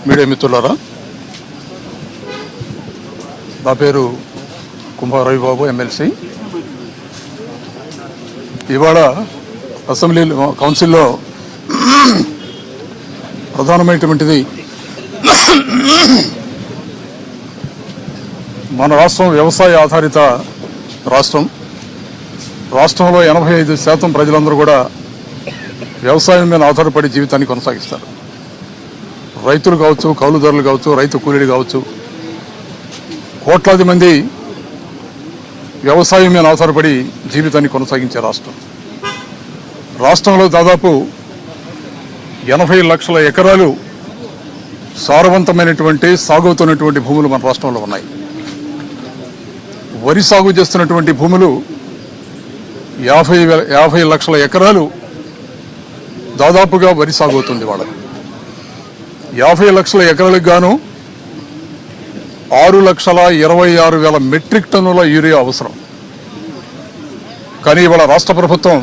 Media మిత్రులారా, నా పేరు కుంభా రవిబాబు, ఎమ్మెల్సీ. ఇవాళ అసెంబ్లీ కౌన్సిల్లో ప్రధానమైనటువంటిది మన రాష్ట్రం వ్యవసాయ ఆధారిత రాష్ట్రం. రాష్ట్రంలో 85% ప్రజలందరూ కూడా వ్యవసాయం మీద ఆధారపడి జీవితాన్ని కొనసాగిస్తారు. రైతులు కావచ్చు, కౌలుదారులు కావచ్చు, రైతు కూలీలు కావచ్చు, కోట్లాది మంది వ్యవసాయం మీద ఆధారపడి జీవితాన్ని కొనసాగించే రాష్ట్రం. రాష్ట్రంలో దాదాపు 80 లక్షల ఎకరాలు సారవంతమైనటువంటి సాగుతున్నటువంటి భూములు మన రాష్ట్రంలో ఉన్నాయి. వరి సాగు చేస్తున్నటువంటి భూములు 50 లక్షల ఎకరాలు దాదాపుగా వరి సాగు అవుతుంది. వాళ్ళ 50 లక్షల ఎకరాలకు గాను 6,26,000 మెట్రిక్ టన్నుల యూరియా అవసరం. కానీ ఇవాళ రాష్ట్ర ప్రభుత్వం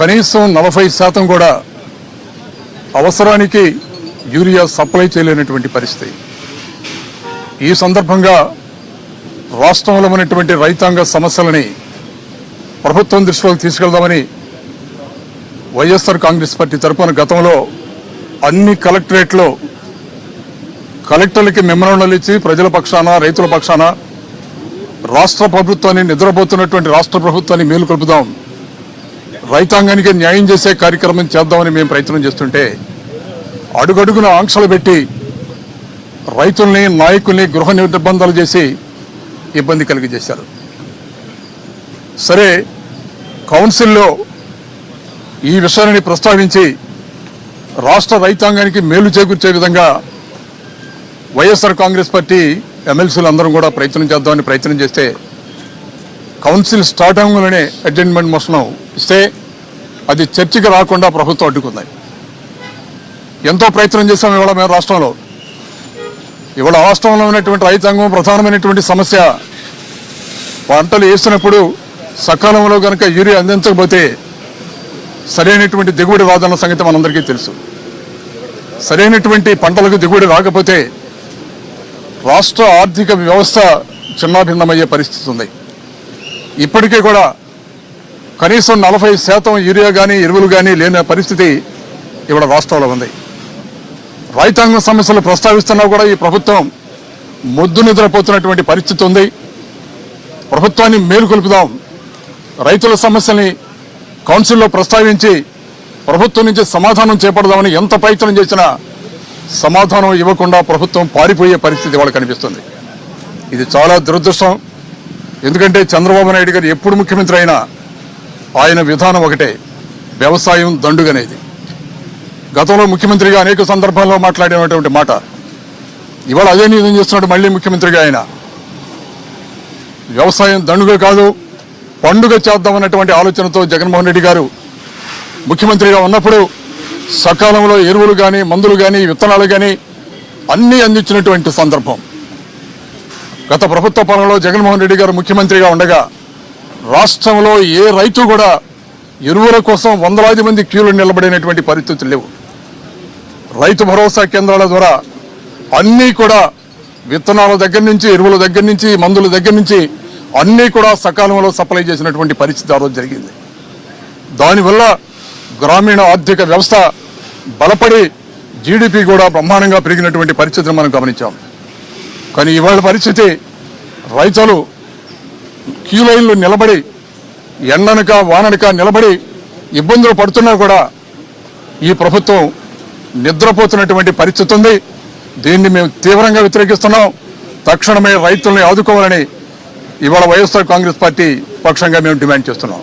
కనీసం 40% కూడా అవసరానికి యూరియా సప్లై చేయలేనటువంటి పరిస్థితి. ఈ సందర్భంగా రాష్ట్రంలో ఉన్నటువంటి రైతాంగ సమస్యలని ప్రభుత్వం దృష్టిలోకి తీసుకెళ్దామని వైఎస్ఆర్ కాంగ్రెస్ పార్టీ తరఫున గతంలో అన్ని కలెక్టరేట్లో కలెక్టర్లకి మెమోరాండాలు ఇచ్చి ప్రజల పక్షాన, రైతుల పక్షాన రాష్ట్ర ప్రభుత్వాన్ని, నిద్రపోతున్నటువంటి రాష్ట్ర ప్రభుత్వాన్ని మేలుకొల్పుదాం, రైతాంగానికి న్యాయం చేసే కార్యక్రమం చేద్దామని మేము ప్రయత్నం చేస్తుంటే అడుగడుగున ఆంక్షలు పెట్టి రైతుల్ని, నాయకుల్ని గృహ నిర్బంధాలు చేసి ఇబ్బంది కలిగజేశారు. సరే, కౌన్సిల్లో ఈ విషయాన్ని ప్రస్తావించి రాష్ట్ర రైతాంగానికి మేలు చేకూర్చే విధంగా వైఎస్ఆర్ కాంగ్రెస్ పార్టీ ఎమ్మెల్సీలు అందరం కూడా ప్రయత్నం చేద్దామని ప్రయత్నం చేస్తే కౌన్సిల్ స్టార్ట్ అవ్వగానే అడ్జర్న్మెంట్ మోషన్ ఇస్తే అది చర్చకి రాకుండా ప్రభుత్వం అడ్డుకుంది. ఎంతో ప్రయత్నం చేశాం ఇవాళ మేము రాష్ట్రంలో. ఇవాళ రాష్ట్రంలో ఉన్నటువంటి రైతాంగం ప్రధానమైనటువంటి సమస్య, పంటలు వేసినప్పుడు సకాలంలో కనుక యూరియా అందించకపోతే సరైనటువంటి దిగుబడి రాదన్న సంగతి మనందరికీ తెలుసు. సరైనటువంటి పంటలకు దిగుబడి రాకపోతే రాష్ట్ర ఆర్థిక వ్యవస్థ చిన్నాభిన్నమయ్యే పరిస్థితి ఉంది. ఇప్పటికీ కూడా కనీసం 40% యూరియా కానీ, ఎరువులు కానీ లేని పరిస్థితి ఇవాళ రాష్ట్రంలో ఉంది. రైతాంగ సమస్యలు ప్రస్తావిస్తున్నా కూడా ఈ ప్రభుత్వం మొద్దు నిద్రపోతున్నటువంటి పరిస్థితి ఉంది. ప్రభుత్వాన్ని మేలుకొల్పుదాం, రైతుల సమస్యల్ని కౌన్సిల్లో ప్రస్తావించి ప్రభుత్వం నుంచి సమాధానం చేపడదామని ఎంత ప్రయత్నం చేసినా సమాధానం ఇవ్వకుండా ప్రభుత్వం పారిపోయే పరిస్థితి వాళ్ళకి కనిపిస్తుంది. ఇది చాలా దురదృష్టం. ఎందుకంటే చంద్రబాబు నాయుడు గారు ఎప్పుడు ముఖ్యమంత్రి అయినా ఆయన విధానం ఒకటే, వ్యవసాయం దండుగనేది. గతంలో ముఖ్యమంత్రిగా అనేక సందర్భాల్లో మాట్లాడినటువంటి మాట ఇవాళ అదే నిజం చేస్తున్నాడు. మళ్ళీ ముఖ్యమంత్రిగా ఆయన వ్యవసాయం దండుగ కాదు, పండుగ చేద్దామన్నటువంటి ఆలోచనతో జగన్మోహన్ రెడ్డి గారు ముఖ్యమంత్రిగా ఉన్నప్పుడు సకాలంలో ఎరువులు కానీ, మందులు కానీ, విత్తనాలు కానీ అన్నీ అందించినటువంటి సందర్భం. గత ప్రభుత్వ పాలనలో జగన్మోహన్ రెడ్డి గారు ముఖ్యమంత్రిగా ఉండగా రాష్ట్రంలో ఏ రైతు కూడా ఎరువుల కోసం వందలాది మంది క్యూలు నిలబడినటువంటి పరిస్థితులు లేవు. రైతు భరోసా కేంద్రాల ద్వారా అన్నీ కూడా విత్తనాల దగ్గర నుంచి, ఎరువుల దగ్గర నుంచి, మందుల దగ్గర నుంచి అన్నీ కూడా సకాలంలో సప్లై చేసినటువంటి పరిస్థితి ఆ రోజు జరిగింది. దానివల్ల గ్రామీణ ఆర్థిక వ్యవస్థ బలపడి జీడిపి కూడా బ్రహ్మాండంగా పెరిగినటువంటి పరిస్థితిని మనం గమనించాం. కానీ ఇవాళ పరిస్థితి రైతులు క్యూ లైన్లు నిలబడి ఎండనక వాననక నిలబడి ఇబ్బందులు పడుతున్నా కూడా ఈ ప్రభుత్వం నిద్రపోతున్నటువంటి పరిస్థితి ఉంది. దీన్ని మేము తీవ్రంగా వ్యతిరేకిస్తున్నాం. తక్షణమే రైతుల్ని ఆదుకోవాలని ఇవాళ వైఎస్ఆర్ కాంగ్రెస్ పార్టీ పక్షంగా మేము డిమాండ్ చేస్తున్నాం.